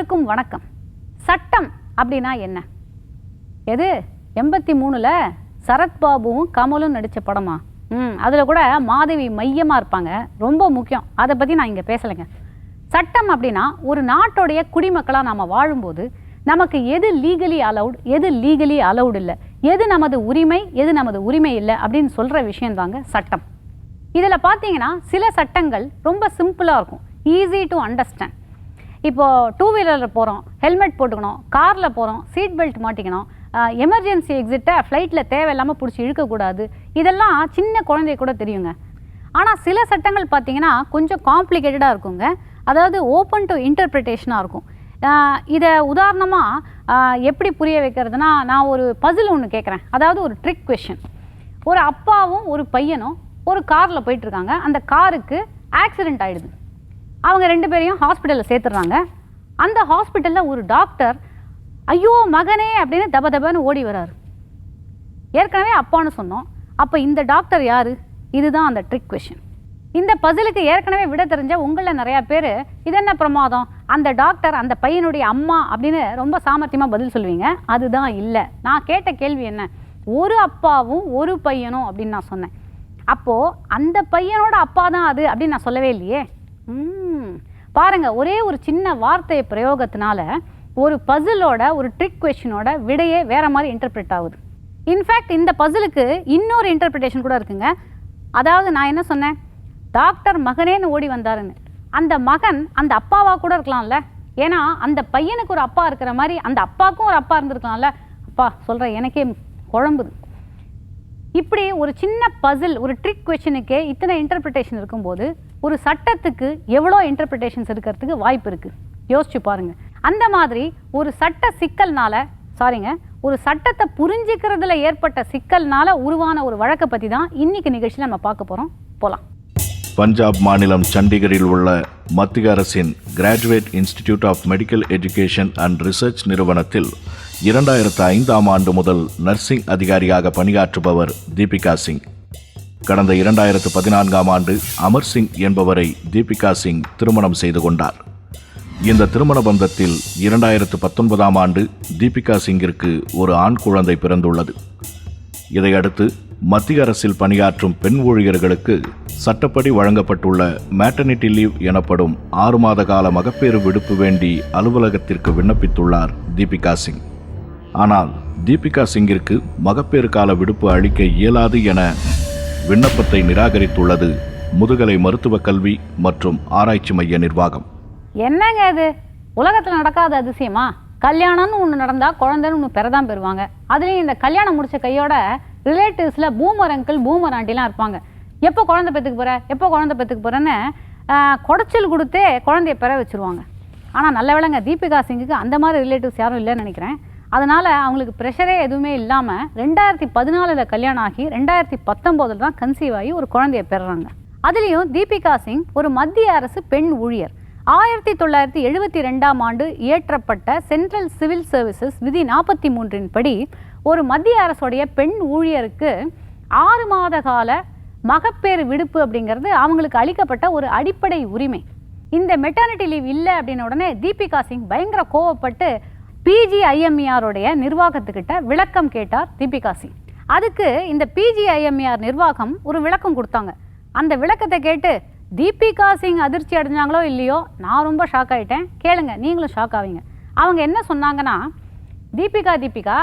அனைவருக்கும் வணக்கம். சட்டம் அப்படின்னா என்ன? எது 83ல் சரத்பாபுவும் கமலும் நடித்த படமா? அதில் கூட மாதவி மையமாக இருப்பாங்க. ரொம்ப முக்கியம். அதை பற்றி நான் இங்கே பேசலைங்க. சட்டம் அப்படின்னா ஒரு நாட்டோடைய குடிமக்களாக நாம் வாழும்போது நமக்கு எது லீகலி அலவுட், எது லீகலி அலவுட் இல்லை, எது நமது உரிமை, எது நமது உரிமை இல்லை அப்படின்னு சொல்கிற விஷயந்தாங்க சட்டம். இதில் பார்த்தீங்கன்னா சில சட்டங்கள் ரொம்ப சிம்பிளாக இருக்கும், ஈஸி டு அண்டர்ஸ்டாண்ட். இப்போது 2 வீலரில் போகிறோம், ஹெல்மெட் போட்டுக்கணும், காரில் போகிறோம், சீட் பெல்ட் மாட்டிக்கணும், எமர்ஜென்சி எக்ஸிட்டை ஃப்ளைட்டில் தேவையில்லாமல் பிடிச்சி இழுக்கக்கூடாது, இதெல்லாம் சின்ன குழந்தைய கூட தெரியுங்க. ஆனால் சில சட்டங்கள் பார்த்திங்கன்னா கொஞ்சம் காம்ப்ளிகேட்டடாக இருக்குங்க. அதாவது ஓப்பன் டு இன்டர்பிரிட்டேஷனாக இருக்கும். இதை உதாரணமாக எப்படி புரிய வைக்கிறதுனா, நான் ஒரு பசில் ஒன்று கேட்குறேன். அதாவது ஒரு ட்ரிக் கொஷின். ஒரு அப்பாவும் ஒரு பையனும் ஒரு காரில் போயிட்டுருக்காங்க. அந்த காருக்கு ஆக்சிடெண்ட் ஆகிடுது. அவங்க 2 பேரையும் ஹாஸ்பிட்டலில் சேர்த்துடுறாங்க. அந்த ஹாஸ்பிட்டலில் ஒரு டாக்டர் ஐயோ மகனே அப்படின்னு தபன்னு ஓடி வராரு. ஏற்கனவே அப்பான்னு சொன்னோம். அப்போ இந்த டாக்டர் யார்? இதுதான் அந்த ட்ரிக் கொஷின். இந்த பசிலுக்கு ஏற்கனவே விட தெரிஞ்ச உங்களில் நிறையா பேர் இது என்ன பிரமாதம், அந்த டாக்டர் அந்த பையனுடைய அம்மா அப்படின்னு ரொம்ப சாமர்த்தியமாக பதில் சொல்லுவீங்க. அதுதான் இல்லை. நான் கேட்ட கேள்வி என்ன, ஒரு அப்பாவும் ஒரு பையனும் அப்படின்னு நான் சொன்னேன். அப்போது அந்த பையனோட அப்பா தான் அது அப்படின்னு நான் சொல்லவே இல்லையே. பாருங்க, ஒரே ஒரு சின்ன வார்த்தை பிரயோகத்தினால ஒரு பசிலோட ஒரு ட்ரிக் கொஷினோட விடையே வேற மாதிரி இன்டர்பிரேட் ஆகுது. இன்ஃபேக்ட் இந்த பசிலுக்கு இன்னொரு இன்டர்பிரிட்டேஷன் கூட இருக்குங்க. அதாவது நான் என்ன சொன்னேன், டாக்டர் மகனேன்னு ஓடி வந்தாருன்னு. அந்த மகன் அந்த அப்பாவா கூட இருக்கலாம்ல. ஏன்னா அந்த பையனுக்கு ஒரு அப்பா இருக்கிற மாதிரி அந்த அப்பாவுக்கும் ஒரு அப்பா இருந்திருக்கலாம்ல. அப்பா சொல்கிற எனக்கே குழம்புது. இப்படி ஒரு சின்ன பசில், ஒரு ட்ரிக் கொஷனுக்கே இத்தனை இன்டர்பிரிட்டேஷன் இருக்கும்போது ஒரு சட்டத்துக்கு எவ்வளோ இன்டர்பிரிட்டேஷன்ஸ் இருக்கிறதுக்கு வாய்ப்பு இருக்குது. யோசிச்சு பாருங்கள். அந்த மாதிரி ஒரு சட்ட சிக்கல்னால, ஒரு சட்டத்தை புரிஞ்சிக்கிறதுல ஏற்பட்ட சிக்கல்னால உருவான ஒரு வழக்கை பற்றி தான் இன்னைக்கு நிகழ்ச்சியில் நம்ம பார்க்க போகிறோம். போகலாம். பஞ்சாப் மாநிலம் சண்டிகரில் உள்ள மத்திய அரசின் graduate institute of medical education and research நிறுவனத்தில் 2005ஆம் ஆண்டு முதல் நர்சிங் அதிகாரியாக பணியாற்றுபவர் தீபிகா சிங். கடந்த 2014ஆம் ஆண்டு அமர் சிங் என்பவரை தீபிகா சிங் திருமணம் செய்து கொண்டார். இந்த திருமண பந்தத்தில் 2019ஆம் ஆண்டு தீபிகா சிங்கிற்கு ஒரு ஆண் குழந்தை பிறந்துள்ளது. இதையடுத்து மத்திய அரசில் பணியாற்றும் பெண் ஊழியர்களுக்கு சட்டப்படி வழங்கப்பட்டுள்ள மேட்டர்னிட்டி லீவ் எனப்படும் 6 மாத கால மகப்பேறு விடுப்பு வேண்டி அலுவலகத்திற்கு விண்ணப்பித்துள்ளார் தீபிகா சிங். ஆனால் தீபிகா சிங்கிற்கு மகப்பேறு கால விடுப்பு அளிக்க இயலாது என விண்ணப்பத்தை நிராகரித்துள்ளது முதுகலை மருத்துவ கல்வி மற்றும் ஆராய்ச்சி மைய நிர்வாகம். என்னங்க இது, உலகத்தில் நடக்காத அதிசயமா? கல்யாணம்னு ஒன்று நடந்தால் குழந்தைன்னு ஒன்று பெறதான் பெறுவாங்க. அதுலேயும் இந்த கல்யாணம் முடிச்ச கையோட ரிலேட்டிவ்ஸில் பூமர் அங்கிள் பூமர் ஆண்டிலாம் இருப்பாங்க. எப்போ குழந்தை பெற்றுக்கு போகிற, எப்போ குழந்தை பெற்றுக்கு போகிறேன்னு குடைச்சல் கொடுத்தே குழந்தைய பெற வச்சுருவாங்க. ஆனால் நல்ல வேளைங்க, தீபிகா சிங்குக்கு அந்த மாதிரி ரிலேட்டிவ்ஸ் யாரும் இல்லைன்னு நினைக்கிறேன். அதனால் அவங்களுக்கு ப்ரெஷரே எதுவுமே இல்லாமல் 2014 கல்யாணம் ஆகி 2019 தான் கன்சீவ் ஆகி ஒரு குழந்தைய பெறுறாங்க. அதுலேயும் தீபிகா சிங் ஒரு மத்திய அரசு பெண் ஊழியர். 1972ஆம் ஆண்டு இயற்றப்பட்ட சென்ட்ரல் சிவில் சர்வீசஸ் விதி 43 படி ஒரு மத்திய அரசுடைய பெண் ஊழியருக்கு 6 மாத கால மகப்பேறு விடுப்பு அப்படிங்கிறது அவங்களுக்கு அளிக்கப்பட்ட ஒரு அடிப்படை உரிமை. இந்த மெட்டர்னிட்டி லீவ் இல்லை அப்படின்ன உடனே தீபிகா சிங் பயங்கர கோவப்பட்டு PGIMERோடைய நிர்வாகத்துக்கிட்ட விளக்கம் கேட்டார் தீபிகா சிங். அதுக்கு இந்த PGIMER நிர்வாகம் ஒரு விளக்கம் கொடுத்தாங்க. அந்த விளக்கத்தை கேட்டு தீபிகா சிங் அதிர்ச்சி அடைஞ்சாங்களோ இல்லையோ, நான் ரொம்ப ஷாக் ஆகிட்டேன். கேளுங்க, நீங்களும் ஷாக் ஆவீங்க. அவங்க என்ன சொன்னாங்கன்னா, தீபிகா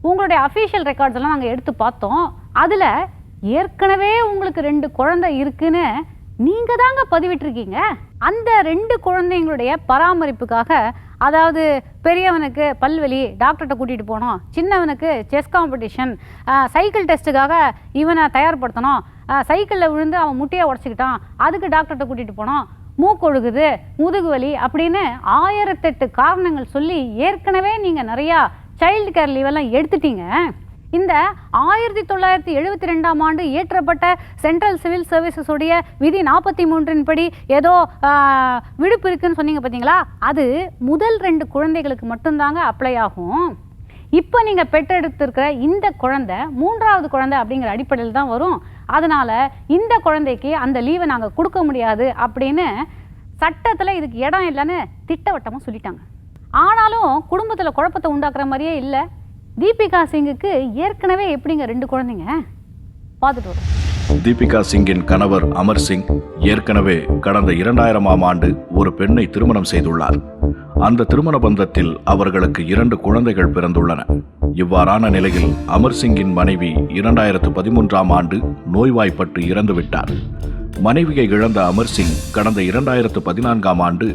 உங்களுடைய அஃபீஷியல் ரெக்கார்ட்ஸ் எல்லாம் நாங்கள் எடுத்து பார்த்தோம். அதில் ஏற்கனவே உங்களுக்கு 2 குழந்தை இருக்குன்னு நீங்கள் தாங்க பதிவிட்டிருக்கீங்க. அந்த 2 குழந்தைங்களுடைய பராமரிப்புக்காக, அதாவது பெரியவனுக்கு பல்வலி டாக்டர்கிட்ட கூட்டிகிட்டு போனோம், சின்னவனுக்கு செஸ் காம்படிஷன், சைக்கிள் டெஸ்ட்டுக்காக இவனை தயார்படுத்தணும், சைக்கிளில் விழுந்து அவன் முட்டையை உடச்சிக்கிட்டான், அதுக்கு டாக்டர்கிட்ட கூட்டிகிட்டு போனோம், மூக்கொழுகுது, முதுகு வலி அப்படின்னு 1008 காரணங்கள் சொல்லி ஏற்கனவே நீங்கள் நிறையா சைல்டு கேர் லீவெல்லாம் எடுத்துட்டீங்க. இந்த 1972ஆம் ஆண்டு இயற்றப்பட்ட சென்ட்ரல் சிவில் சர்வீசஸுடைய விதி 43 படி ஏதோ விடுப்பு இருக்குன்னு சொன்னீங்க பார்த்தீங்களா, அது முதல் 2 குழந்தைகளுக்கு மட்டும்தாங்க அப்ளை ஆகும். இப்போ நீங்கள் பெற்றெடுத்திருக்கிற இந்த குழந்தை 3வது குழந்தை அப்படிங்கிற அடிப்படையில் தான் வரும். அதனால் இந்த குழந்தைக்கு அந்த லீவை நாங்கள் கொடுக்க முடியாது அப்படின்னு சட்டத்தில் இதுக்கு இடம் இல்லைன்னு திட்டவட்டமாக சொல்லிட்டாங்க. ஆனாலும் குடும்பத்தில் குழப்பத்தை உண்டாக்குற மாதிரியே இல்லை. தீபிகா சிங்குக்கு ஏற்கனவே எப்படிங்க 2 குழந்தைங்க? பார்த்துட்டு வரோம். தீபிகா சிங்கின் கணவர் அமர் சிங் ஏற்கனவே கடந்த 2000ஆம் ஆண்டு ஒரு பெண்ணை திருமணம் செய்துள்ளார். அந்த திருமண பந்தத்தில் அவர்களுக்கு 2 குழந்தைகள் பிறந்துள்ளன. இவ்வாறான நிலையில் அமர் சிங்கின் மனைவி 2013ஆம் ஆண்டு நோய்வாய்ப்பட்டு இறந்துவிட்டார். மனைவியை இழந்த அமர் சிங் கடந்த 2014ஆம் ஆண்டு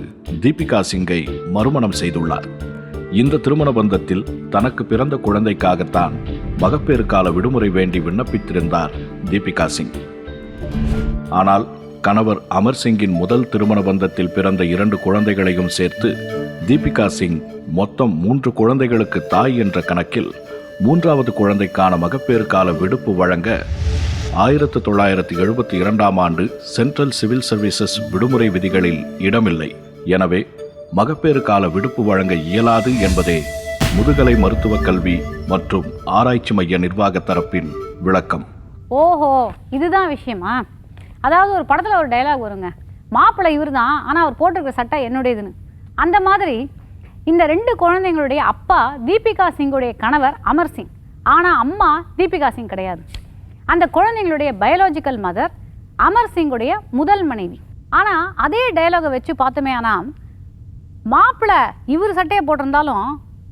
தீபிகா சிங்கை மறுமணம் செய்துள்ளார். இந்த திருமண பந்தத்தில் தனக்கு பிறந்த குழந்தைக்காகத்தான் மகப்பேறு கால விடுமுறை வேண்டி விண்ணப்பித்திருந்தார் தீபிகா சிங். ஆனால் கணவர் அமர் சிங்கின் முதல் திருமண பந்தத்தில் பிறந்த 2 குழந்தைகளையும் சேர்த்து தீபிகா சிங் மொத்தம் 3 குழந்தைகளுக்கு தாய் என்ற கணக்கில் 3வது குழந்தைக்கான மகப்பேறு கால விடுப்பு வழங்க 1972ஆம் ஆண்டு சென்ட்ரல் சிவில் சர்வீசஸ் விடுமுறை விதிகளில் இடமில்லை. எனவே மகப்பேறு கால விடுப்பு வழங்க இயலாது என்பதே முதுகலை மருத்துவக் கல்வி மற்றும் ஆராய்ச்சி மைய நிர்வாக தரப்பின் விளக்கம். ஓஹோ, இதுதான் விஷயமா? அதாவது ஒரு படத்தில் ஒரு டைலாக் வருங்க, மாப்பிள்ளை இவர் தான், ஆனால் அவர் போட்டிருக்கிற சட்டை என்னுடையதுன்னு. அந்த மாதிரி இந்த 2 குழந்தைங்களுடைய அப்பா தீபிகா சிங்குடைய கணவர் அமர் சிங், ஆனால் அம்மா தீபிகா சிங் கிடையாது. அந்த குழந்தைங்களுடைய பயாலஜிக்கல் மதர் அமர் சிங்குடைய முதல் மனைவி. ஆனால் அதே டைலாகை வச்சு பார்த்தோமே, ஆனால் மாப்பிள்ளை இவர் சட்டையை போட்டிருந்தாலும்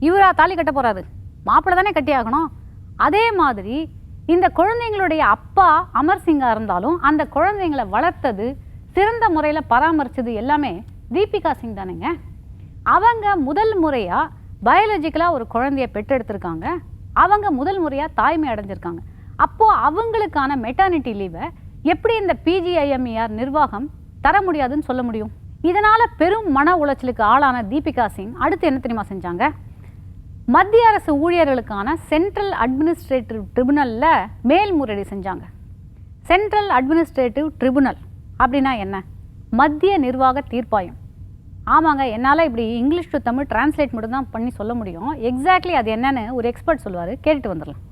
இவரா தாலி கட்ட போகிறாரு, மாப்பிள்ளை தானே கட்டி ஆகணும். அதே மாதிரி இந்த குழந்தைங்களுடைய அப்பா அமர் சிங்காக இருந்தாலும் அந்த குழந்தைங்களை வளர்த்தது, சிறந்த முறையில் பராமரித்தது எல்லாமே தீபிகா சிங் தானேங்க. அவங்க முதல் முறையாக பயாலஜிக்கலாக ஒரு குழந்தைய பெற்றெடுத்திருக்காங்க. அவங்க முதல் முறையாக தாய்மை அடைஞ்சிருக்காங்க. அப்போது அவங்களுக்கான மெட்டர்னிட்டி லீவை எப்படி இந்த PGIMER நிர்வாகம் தர முடியாதுன்னு சொல்ல முடியும்? இதனால் பெரும் மன உளைச்சலுக்கு ஆளான தீபிகா சிங் அடுத்து என்ன தெரியுமா செஞ்சாங்க? மத்திய அரசு ஊழியர்களுக்கான சென்ட்ரல் அட்மினிஸ்ட்ரேட்டிவ் ட்ரிபுனலில் மேல்முறையீடு செஞ்சாங்க. சென்ட்ரல் அட்மினிஸ்ட்ரேட்டிவ் ட்ரிபுனல் அப்படின்னா என்ன? மத்திய நிர்வாக தீர்ப்பாயம். ஆமாங்க, என்னால் இப்படி இங்கிலீஷ் டு தமிழ் டிரான்ஸ்லேட் மட்டும் தான் பண்ணி சொல்ல முடியும். எக்ஸாக்ட்லி அது என்னன்னு ஒரு எக்ஸ்பர்ட் சொல்லுவார், கேட்டுட்டு வந்துடலாம்.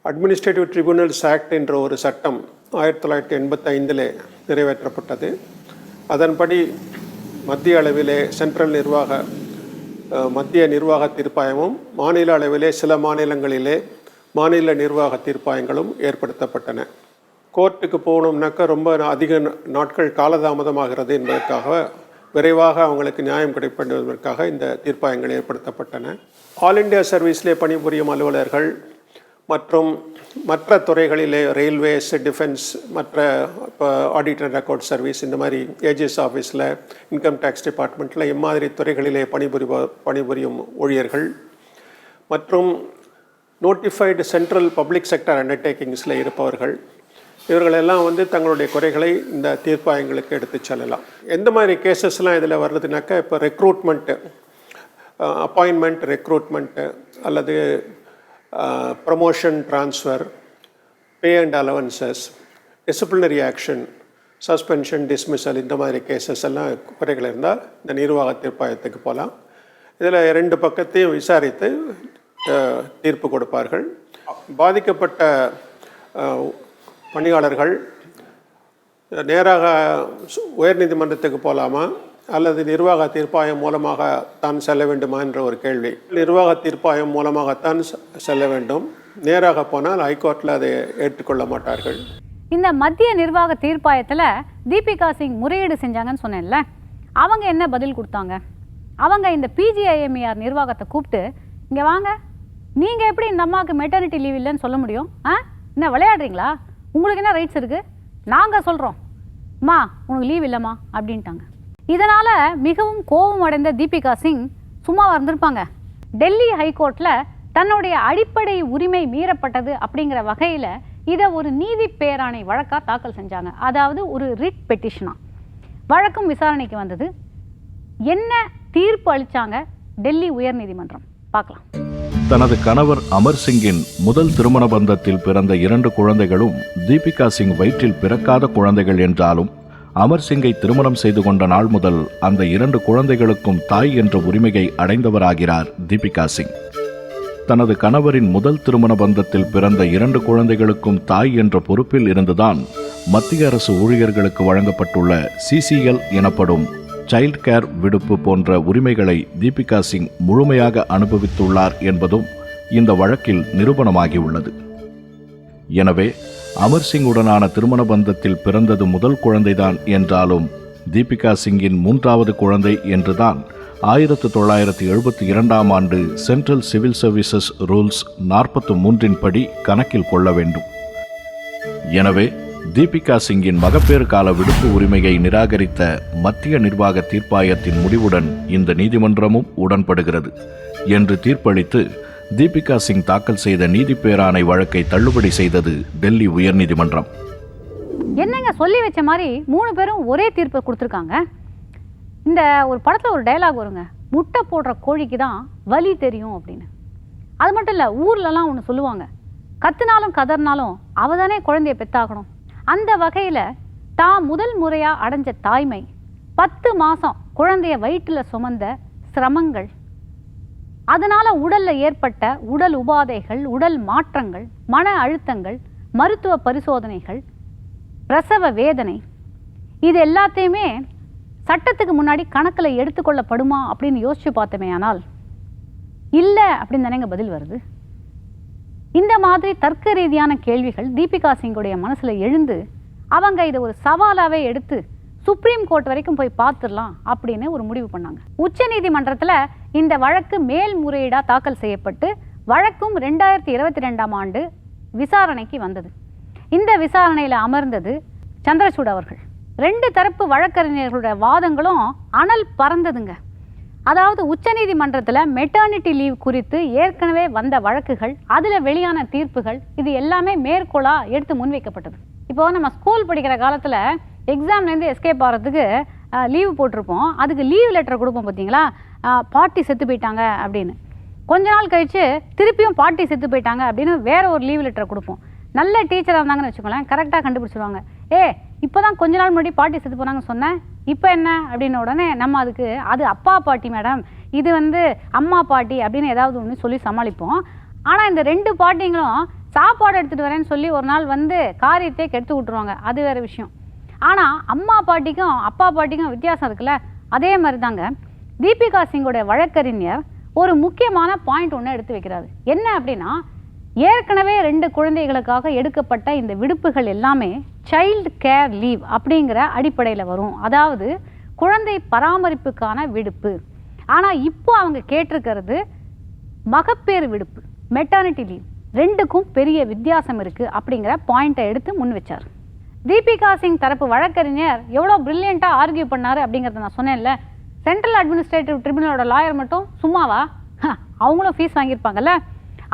அட்மினிஸ்ட்ரேட்டிவ் ட்ரிபுனல்ஸ் ஆக்ட் என்ற ஒரு சட்டம் 1985 நிறைவேற்றப்பட்டது. அதன்படி மத்திய அளவிலே மத்திய நிர்வாக தீர்ப்பாயமும் மாநில அளவிலே சில மாநிலங்களிலே மாநில நிர்வாக தீர்ப்பாயங்களும் ஏற்படுத்தப்பட்டன. கோர்ட்டுக்கு போகணும்னாக்கா ரொம்ப அதிக நாட்கள் காலதாமதமாகிறது என்பதற்காக விரைவாக அவங்களுக்கு நியாயம் கிடைப்பதற்காக இந்த தீர்ப்பாயங்கள் ஏற்படுத்தப்பட்டன. ஆல் இண்டியா சர்வீஸ்லே பணிபுரியும் அலுவலர்கள் மற்றும் மற்ற துறைகளிலே ரயில்வேஸ், டிஃபென்ஸ், மற்ற இப்போ ஆடிட் அண்ட் ரெக்கார்ட் சர்வீஸ், இந்த மாதிரி ஏஜிஎஸ் ஆஃபீஸில், இன்கம் டேக்ஸ் டிபார்ட்மெண்ட்டில் இம்மாதிரி துறைகளிலே பணிபுரியும் ஊழியர்கள் மற்றும் நோட்டிஃபைடு சென்ட்ரல் பப்ளிக் செக்டர் அண்டர்டேக்கிங்ஸில் இருப்பவர்கள், இவர்களெல்லாம் தங்களுடைய குறைகளை இந்த தீர்ப்பாயங்களுக்கு எடுத்து செல்லலாம். எந்த மாதிரி கேசஸ்லாம் இதில் வர்றதுனாக்கா, இப்போ ரெக்ரூட்மெண்ட்டு, அப்பாயின்மெண்ட் ரெக்ரூட்மெண்ட்டு அல்லது promotion, transfer, pay and allowances, disciplinary action, suspension, dismissal, இந்த மாதிரி கேசஸ் எல்லாம் குறைகள் இருந்தால் இந்த நிர்வாக தீர்ப்பாயத்துக்கு போகலாம். இதில் 2 பக்கத்தையும் விசாரித்து தீர்ப்பு கொடுப்பார்கள். பாதிக்கப்பட்ட பணியாளர்கள் நேராக உயர்நீதிமன்றத்துக்கு போகலாமா அல்லது நிர்வாக தீர்ப்பாயம் மூலமாக தான் செல்ல வேண்டுமா என்ற ஒரு கேள்வி. நிர்வாக தீர்ப்பாயம் மூலமாகத்தான் செல்ல வேண்டும். நேராக போனால் ஹைகோர்ட்டில் அதை ஏற்றுக்கொள்ள மாட்டார்கள். இந்த மத்திய நிர்வாக தீர்ப்பாயத்தில் தீபிகா சிங் முறையீடு செஞ்சாங்கன்னு சொன்னேன்ல, அவங்க என்ன பதில் கொடுத்தாங்க? அவங்க இந்த PGIMER நிர்வாகத்தை கூப்பிட்டு, இங்கே வாங்க, நீங்கள் எப்படி இந்த அம்மாவுக்கு மெட்டர்னிட்டி லீவ் இல்லைன்னு சொல்ல முடியும்? என்ன விளையாடுறீங்களா? உங்களுக்கு என்ன ரைட்ஸ் இருக்குது? நாங்கள் சொல்கிறோம், அம்மா உனக்கு லீவ் இல்லைம்மா அப்படின்ட்டாங்க. இதனால் மிகவும் கோபம் அடைந்த தீபிகா சிங் சும்மாவாக இருந்திருப்பாங்க. டெல்லி ஹைகோர்ட்டில் தன்னுடைய அடிப்படை உரிமை மீறப்பட்டது அப்படிங்கிற வகையில் இதை ஒரு நீதி பேராணை வழக்காக தாக்கல் செஞ்சாங்க. அதாவது ஒரு ரிட் பெட்டிஷனா. வழக்கும் விசாரணைக்கு வந்தது. என்ன தீர்ப்பு அளித்தாங்க டெல்லி உயர்நீதிமன்றம் பார்க்கலாம். தனது கணவர் அமர் சிங்கின் முதல் திருமண பந்தத்தில் பிறந்த 2 குழந்தைகளும் தீபிகா சிங் வயிற்றில் பிறக்காத குழந்தைகள் என்றாலும் அமர் சிங்கை திருமணம் செய்து கொண்ட நாள் முதல் அந்த 2 குழந்தைகளுக்கும் தாய் என்ற உரிமையை அடைந்தவராகிறார் தீபிகா சிங். தனது கணவரின் முதல் திருமண பந்தத்தில் பிறந்த 2 குழந்தைகளுக்கும் தாய் என்ற பொறுப்பில் இருந்துதான் மத்திய அரசு ஊழியர்களுக்கு வழங்கப்பட்டுள்ள CCL எனப்படும் சைல்ட் கேர் விடுப்பு போன்ற உரிமைகளை தீபிகா சிங் முழுமையாக அனுபவித்துள்ளார் என்பதும் இந்த வழக்கில் நிரூபணமாகியுள்ளது. எனவே அமர் சிங்குடனான திருமண பந்தத்தில் பிறந்தது முதல் குழந்தைதான் என்றாலும் தீபிகா சிங்கின் 3வது குழந்தை என்றுதான் 1972ஆம் ஆண்டு சென்ட்ரல் சிவில் சர்வீசஸ் ரூல்ஸ் 43 படி கணக்கில் கொள்ள வேண்டும். எனவே தீபிகா சிங்கின் மகப்பேறு கால விடுப்பு உரிமையை நிராகரித்த மத்திய நிர்வாக தீர்ப்பாயத்தின் முடிவுடன் இந்த நீதிமன்றமும் உடன்படுகிறது என்று தீர்ப்பளித்து தீபிகா சிங் தாக்கல் செய்த நீதி பேராணை வழக்கை தள்ளுபடி செய்தது டெல்லி உயர்நீதிமன்றம். என்னங்க சொல்லி வச்ச மாதிரி 3 பேரும் ஒரே தீர்ப்பை கொடுத்துருக்காங்க. இந்த ஒரு படத்தில் ஒரு டயலாக் வருங்க, முட்டை போடுற கோழிக்கு தான் வலி தெரியும் அப்படின்னு. அது மட்டும் இல்லை, ஊர்லலாம் ஒன்று சொல்லுவாங்க, கத்துனாலும் கதறினாலும் அவ தானே குழந்தைய பெத்தாகணும். அந்த வகையில் தான் முதல் முறையாக அடைஞ்ச தாய்மை, 10 மாதம் குழந்தைய வயிற்றில் சுமந்த சிரமங்கள், அதனால் உடலில் ஏற்பட்ட உடல் உபாதைகள், உடல் மாற்றங்கள், மன அழுத்தங்கள், மருத்துவ பரிசோதனைகள், பிரசவ வேதனை, இது எல்லாத்தையுமே சட்டத்துக்கு முன்னாடி கணக்கில் எடுத்துக்கொள்ளப்படுமா அப்படின்னு யோசிச்சு பார்த்தோமே. ஆனால் இல்லை அப்படின்னு தானேங்க பதில் வருது. இந்த மாதிரி தர்க்க ரீதியான கேள்விகள் தீபிகா சிங்குடைய மனசில் எழுந்து அவங்க இதை ஒரு சவாலாகவே எடுத்து சுப்ரீம் கோர்ட் வரைக்கும் போய் பார்த்துடலாம் அப்படின்னு ஒரு முடிவு பண்ணாங்க. உச்சநீதிமன்றத்தில் இந்த வழக்கு மேல்முறையீடாக தாக்கல் செய்யப்பட்டு வழக்கும் 2022ஆம் ஆண்டு விசாரணைக்கு வந்தது. இந்த விசாரணையில் அமர்ந்தது சந்திரசூட் அவர்கள். 2 தரப்பு வழக்கறிஞர்களுடைய வாதங்களும் அனல் பறந்ததுங்க. அதாவது உச்சநீதிமன்றத்தில் மெட்டர்னிட்டி லீவ் குறித்து ஏற்கனவே வந்த வழக்குகள், அதில் வெளியான தீர்ப்புகள், இது எல்லாமே மேற்கோளாக எடுத்து முன்வைக்கப்பட்டது. இப்போ நம்ம ஸ்கூல் படிக்கிற காலத்தில் எக்ஸாம்லேருந்து எஸ்கேப் ஆகிறதுக்கு லீவு போட்டிருப்போம். அதுக்கு லீவ் லெட்டர் கொடுப்போம் பார்த்தீங்களா, பாட்டி செத்து போயிட்டாங்க அப்படின்னு. கொஞ்ச நாள் கழித்து திருப்பியும் பாட்டி செத்து போயிட்டாங்க அப்படின்னு வேற ஒரு லீவ் லெட்டர் கொடுப்போம். நல்ல டீச்சராக இருந்தாங்கன்னு வச்சுக்கோங்களேன், கரெக்டாக கண்டுபிடிச்சிருவாங்க. இப்போ தான் கொஞ்ச நாள் முன்னாடி பாட்டி செத்து போனாங்க சொன்னேன், இப்போ என்ன அப்படின்ன உடனே நம்ம அதுக்கு அது அப்பா பாட்டி மேடம், இது அம்மா பாட்டி அப்படின்னு ஏதாவது ஒன்று சொல்லி சமாளிப்போம். ஆனால் இந்த 2 பாட்டிங்களும் சாப்பாடு எடுத்துகிட்டு வரேன்னு சொல்லி ஒரு நாள் காரியத்தை கெடுத்து விட்டுருவாங்க, அது வேறு விஷயம். ஆனால் அம்மா பாட்டிக்கும் அப்பா பாட்டிக்கும் வித்தியாசம் இருக்குல்ல, அதே மாதிரி தாங்க தீபிகா சிங்கோடைய வழக்கறிஞர் ஒரு முக்கியமான பாயிண்ட் ஒன்று எடுத்து வைக்கிறாரு. என்ன அப்படின்னா, ஏற்கனவே 2 குழந்தைகளுக்காக எடுக்கப்பட்ட இந்த விடுப்புகள் எல்லாமே சைல்டு கேர் லீவ் அப்படிங்கிற அடிப்படையில் வரும். அதாவது குழந்தை பராமரிப்புக்கான விடுப்பு. ஆனால் இப்போ அவங்க கேட்டிருக்கிறது மகப்பேறு விடுப்பு, மெட்டர்னிட்டி லீவ். 2க்கும் பெரிய வித்தியாசம் இருக்குது அப்படிங்கிற பாயிண்ட்டை எடுத்து முன் வச்சார். தீபிகா சிங் தரப்பு வழக்கறிஞர் எவ்வளோ பிரில்லியண்ட்டாக ஆர்கியூ பண்ணார் அப்படிங்கிறத நான் சொன்னேன்ல. சென்ட்ரல் அட்மினிஸ்ட்ரேட்டிவ் ட்ரிபியூனலோட லாயர் மட்டும் சும்மாவா, அவங்களும் ஃபீஸ் வாங்கியிருப்பாங்கல்ல.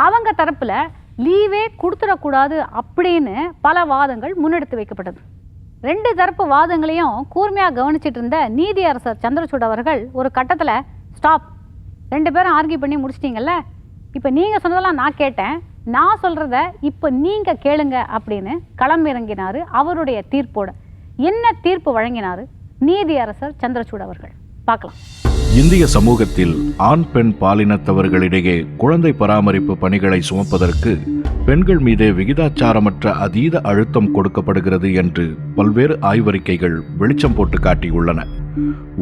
அவங்க தரப்பில் லீவே கொடுத்துடக்கூடாது அப்படின்னு பல வாதங்கள் முன்னெடுத்து வைக்கப்பட்டது. 2 தரப்பு வாதங்களையும் கூர்மையாக கவனிச்சிட்டு இருந்த நீதியரசர் சந்திரசூட் அவர்கள் ஒரு கட்டத்தில் ஸ்டாப், 2 பேரும் ஆர்கியூ பண்ணி முடிச்சிட்டிங்கல்ல, இப்போ நீங்கள் சொன்னதெல்லாம் நான் கேட்டேன், நான் சொல்கிறத இப்போ நீங்கள் கேளுங்க அப்படின்னு களமிறங்கினார். அவருடைய தீர்ப்போட என்ன தீர்ப்பு வழங்கினார் நீதியரசர் சந்திரசூட் அவர்கள் பார்க்கலாம். இந்திய சமூகத்தில் ஆண் பெண் பாலினத்தவர்களிடையே குழந்தை பராமரிப்பு பணிகளை சுமப்பதற்கு பெண்கள் மீதே விகிதாச்சாரமற்ற அதீத அழுத்தம் கொடுக்கப்படுகிறது என்று பல்வேறு ஆய்வறிக்கைகள் வெளிச்சம் போட்டு காட்டியுள்ளன.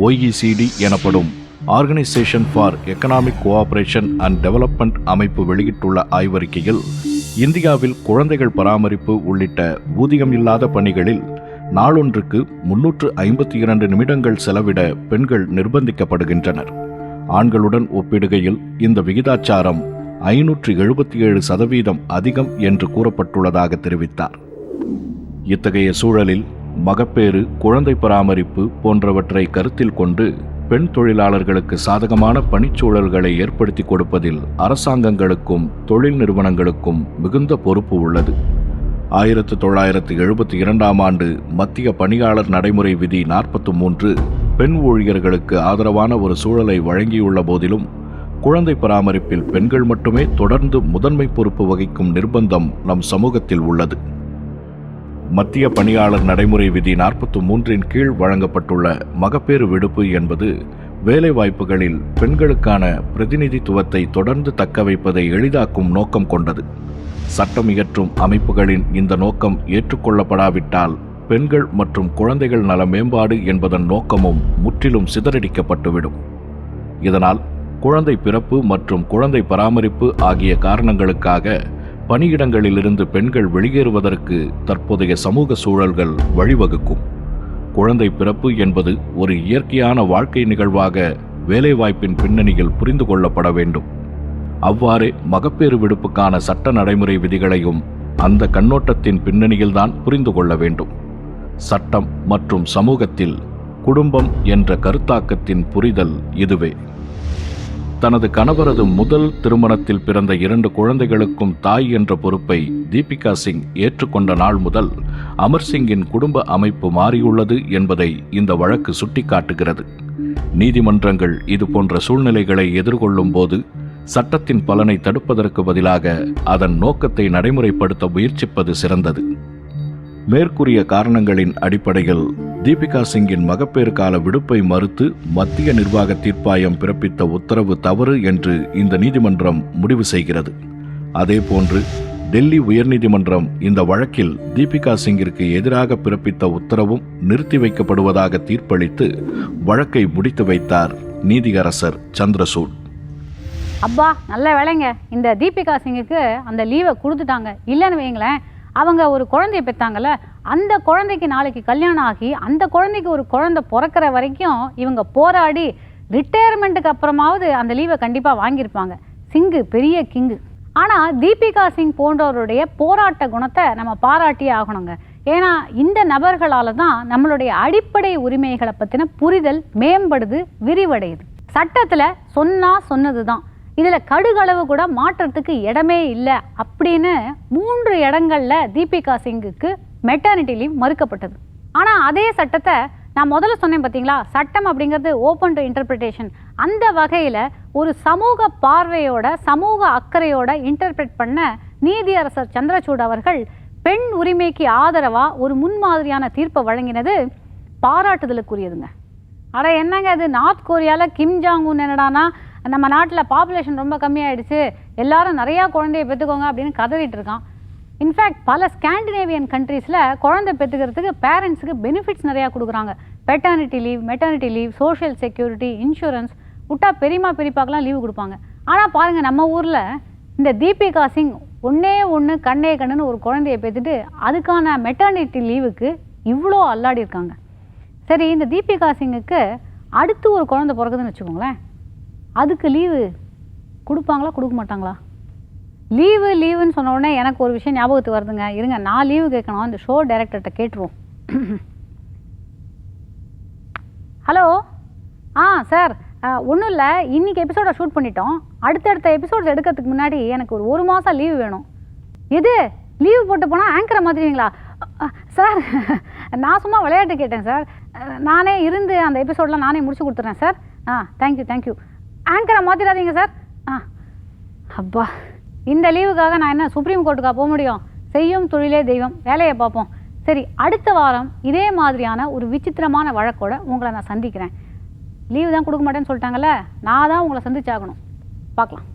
OECD எனப்படும் organisation for economic cooperation and development அமைப்பு வெளியிட்டுள்ள ஆய்வறிக்கையில் இந்தியாவில் குழந்தைகள் பராமரிப்பு உள்ளிட்ட ஊதியம் இல்லாத பணிகளில் நாளொன்றுக்கு 352 நிமிடங்கள் செலவிட பெண்கள் நிர்பந்திக்கப்படுகின்றனர். ஆண்களுடன் ஒப்பிடுகையில் இந்த விகிதாச்சாரம் 577% அதிகம் என்று கூறப்பட்டுள்ளதாக தெரிவித்தார். இத்தகைய சூழலில் மகப்பேறு, குழந்தை பராமரிப்பு போன்றவற்றை கருத்தில் கொண்டு பெண் தொழிலாளர்களுக்கு சாதகமான பணிச்சூழல்களை ஏற்படுத்தி கொடுப்பதில் அரசாங்கங்களுக்கும் தொழில் நிறுவனங்களுக்கும் மிகுந்த பொறுப்பு உள்ளது. 1972ஆம் ஆண்டு மத்திய பணியாளர் நடைமுறை விதி 43 பெண் ஊழியர்களுக்கு ஆதரவான ஒரு சூழலை வழங்கியுள்ள போதிலும் குழந்தை பராமரிப்பில் பெண்கள் மட்டுமே தொடர்ந்து முதன்மை பொறுப்பு வகிக்கும் நிர்பந்தம் நம் சமூகத்தில் உள்ளது. மத்திய பணியாளர் நடைமுறை விதி 43 கீழ் வழங்கப்பட்டுள்ள மகப்பேறு விடுப்பு என்பது வேலைவாய்ப்புகளில் பெண்களுக்கான பிரதிநிதித்துவத்தை தொடர்ந்து தக்க வைப்பதை எளிதாக்கும் நோக்கம் கொண்டது. சட்டம் இயற்றும் அமைப்புகளின் இந்த நோக்கம் ஏற்றுக்கொள்ளப்படாவிட்டால் பெண்கள் மற்றும் குழந்தைகள் நல மேம்பாடு என்பதன் நோக்கமும் முற்றிலும் சிதறடிக்கப்பட்டுவிடும். இதனால் குழந்தை பிறப்பு மற்றும் குழந்தை பராமரிப்பு ஆகிய காரணங்களுக்காக பணியிடங்களிலிருந்து பெண்கள் வெளியேறுவதற்கு தற்போதைய சமூக சூழல்கள் வழிவகுக்கும். குழந்தை பிறப்பு என்பது ஒரு இயற்கையான வாழ்க்கை நிகழ்வாக வேலைவாய்ப்பின் பின்னணியில் புரிந்து கொள்ளப்பட வேண்டும். அவ்வாறே மகப்பேறு விடுப்புக்கான சட்ட நடைமுறை விதிகளையும் அந்த கண்ணோட்டத்தின் பின்னணியில்தான் புரிந்து கொள்ள வேண்டும். சட்டம் மற்றும் சமூகத்தில் குடும்பம் என்ற கருத்தாக்கத்தின் புரிதல் இதுவே. தனது கணவரது முதல் திருமணத்தில் பிறந்த 2 குழந்தைகளுக்கும் தாய் என்ற பொறுப்பை தீபிகா சிங் ஏற்றுக்கொண்ட நாள் முதல் அமர் சிங்கின் குடும்ப அமைப்பு மாறியுள்ளது என்பதை இந்த வழக்கு சுட்டிக்காட்டுகிறது. நீதிமன்றங்கள் இதுபோன்ற சூழ்நிலைகளை எதிர்கொள்ளும் போது சட்டத்தின் பலனை தடுப்பதற்கு பதிலாக அதன் நோக்கத்தை நடைமுறைப்படுத்த முயற்சிப்பது சிறந்தது. மேற்கூறிய காரணங்களின் அடிப்படையில் தீபிகா சிங்கின் மகப்பேறு கால விடுப்பை மறுத்து மத்திய நிர்வாக தீர்ப்பாயம் பிறப்பித்த உத்தரவு தவறு என்று இந்த நீதிமன்றம் முடிவு செய்கிறது. அதேபோன்று டெல்லி உயர்நீதிமன்றம் இந்த வழக்கில் தீபிகா சிங்கிற்கு எதிராக பிறப்பித்த உத்தரவும் நிறுத்தி வைக்கப்படுவதாக தீர்ப்பளித்து வழக்கை முடித்து வைத்தார் நீதியரசர் சந்திரசூட். அப்பா நல்ல வேலைங்க, இந்த தீபிகா சிங்குக்கு அந்த லீவை கொடுத்துட்டாங்க. இல்லைன்னு வைங்களேன், அவங்க ஒரு குழந்தைய பெற்றாங்கல்ல, அந்த குழந்தைக்கு நாளைக்கு கல்யாணம் ஆகி அந்த குழந்தைக்கு ஒரு குழந்தை பிறக்கிற வரைக்கும் இவங்க போராடி ரிட்டையர்மெண்ட்டுக்கு அப்புறமாவது அந்த லீவை கண்டிப்பாக வாங்கியிருப்பாங்க. சிங்கு பெரிய கிங்கு. ஆனால் தீபிகா சிங் போன்றவருடைய போராட்ட குணத்தை நம்ம பாராட்டியே ஆகணுங்க. ஏன்னா இந்த நபர்களால் தான் நம்மளுடைய அடிப்படை உரிமைகளை பற்றின புரிதல் மேம்படுது, விரிவடையுது. சட்டத்தில் சொன்னது தான், இதில் கடுகளவு கூட மாற்றத்துக்கு இடமே இல்லை அப்படின்னு 3 இடங்களில் தீபிகா சிங்குக்கு மெட்டர்னிட்டி லீவ் மறுக்கப்பட்டது. ஆனால் அதே சட்டத்தை நான் முதல்ல சொன்னேன் பார்த்தீங்களா, சட்டம் அப்படிங்கிறது ஓப்பன் டு இன்டர்பிரிட்டேஷன். அந்த வகையில் ஒரு சமூக பார்வையோட சமூக அக்கறையோட இன்டர்பிரேட் பண்ண நீதியரசர் சந்திரசூட் அவர்கள் பெண் உரிமைக்கு ஆதரவாக ஒரு முன்மாதிரியான தீர்ப்பை வழங்கினது பாராட்டுதலுக்குரியதுங்க. அட என்னங்க அது, நார்த் கொரியாவில் கிம் ஜாங் உன் என்னடானா நம்ம நாட்டில் பாப்புலேஷன் ரொம்ப கம்மியாயிடுச்சு, எல்லாரும் நிறையா குழந்தைய பெற்றுக்கோங்க அப்படின்னு கதறிட்டு இருக்கான். இன்ஃபேக்ட் பல ஸ்காண்டினேவியன் கண்ட்ரீஸில் குழந்தை பெற்றுக்கிறதுக்கு பேரண்ட்ஸுக்கு பெனிஃபிட்ஸ் நிறையா கொடுக்குறாங்க. Paternity leave, maternity leave, social security, insurance, விட்டா பெரியமா பெரியப்பாக்கெலாம் லீவு கொடுப்பாங்க. ஆனால் பாருங்கள், நம்ம ஊரில் இந்த தீபிகா சிங் ஒன்று கண்ணுன்னு ஒரு குழந்தைய பெற்றுட்டு அதுக்கான மெட்டர்னிட்டி லீவுக்கு இவ்வளோ அல்லாடி இருக்காங்க. சரி, இந்த தீபிகா சிங்குக்கு அடுத்து ஒரு குழந்தை பிறகுதுன்னு வச்சுக்கோங்களேன், அதுக்கு லீவு கொடுப்பாங்களா கொடுக்க மாட்டாங்களா? லீவுன்னு சொன்ன உடனே எனக்கு ஒரு விஷயம் ஞாபகத்துக்கு வருதுங்க. இருங்க, நான் லீவு கேட்கணும், இந்த ஷோ டைரக்டர்கிட்ட கேட்டுருவோம். ஹலோ, சார், ஒன்றும் இல்லை, இன்றைக்கி எபிசோடை ஷூட் பண்ணிட்டோம். அடுத்தடுத்த எபிசோட்ஸ் எடுக்கிறதுக்கு முன்னாடி எனக்கு ஒரு 1 மாதம் லீவு வேணும். எது, லீவு போட்டு போனால் ஆங்கரை மாற்றிடுவீங்களா? சார், நான் சும்மா விளையாட்டு கேட்டேன் சார். நானே இருந்து அந்த எபிசோடெலாம் நானே முடிச்சு கொடுத்துட்றேன் சார். தேங்க்யூ. ஆங்கரை மாற்றிடாதீங்க சார். அப்பா, இந்த லீவுக்காக நான் என்ன சுப்ரீம் கோர்ட்டுக்கா போக முடியும்? செய்யும் தொழிலே தெய்வம், வேலையை பார்ப்போம். சரி, அடுத்த வாரம் இதே மாதிரியான ஒரு விசித்திரமான வழக்கோட உங்களை நான் சந்திக்கிறேன். லீவு தான் கொடுக்க மாட்டேன்னு சொல்லிட்டாங்கல்ல, நான் தான் உங்களை சந்திச்சாகணும். பார்க்கலாம்.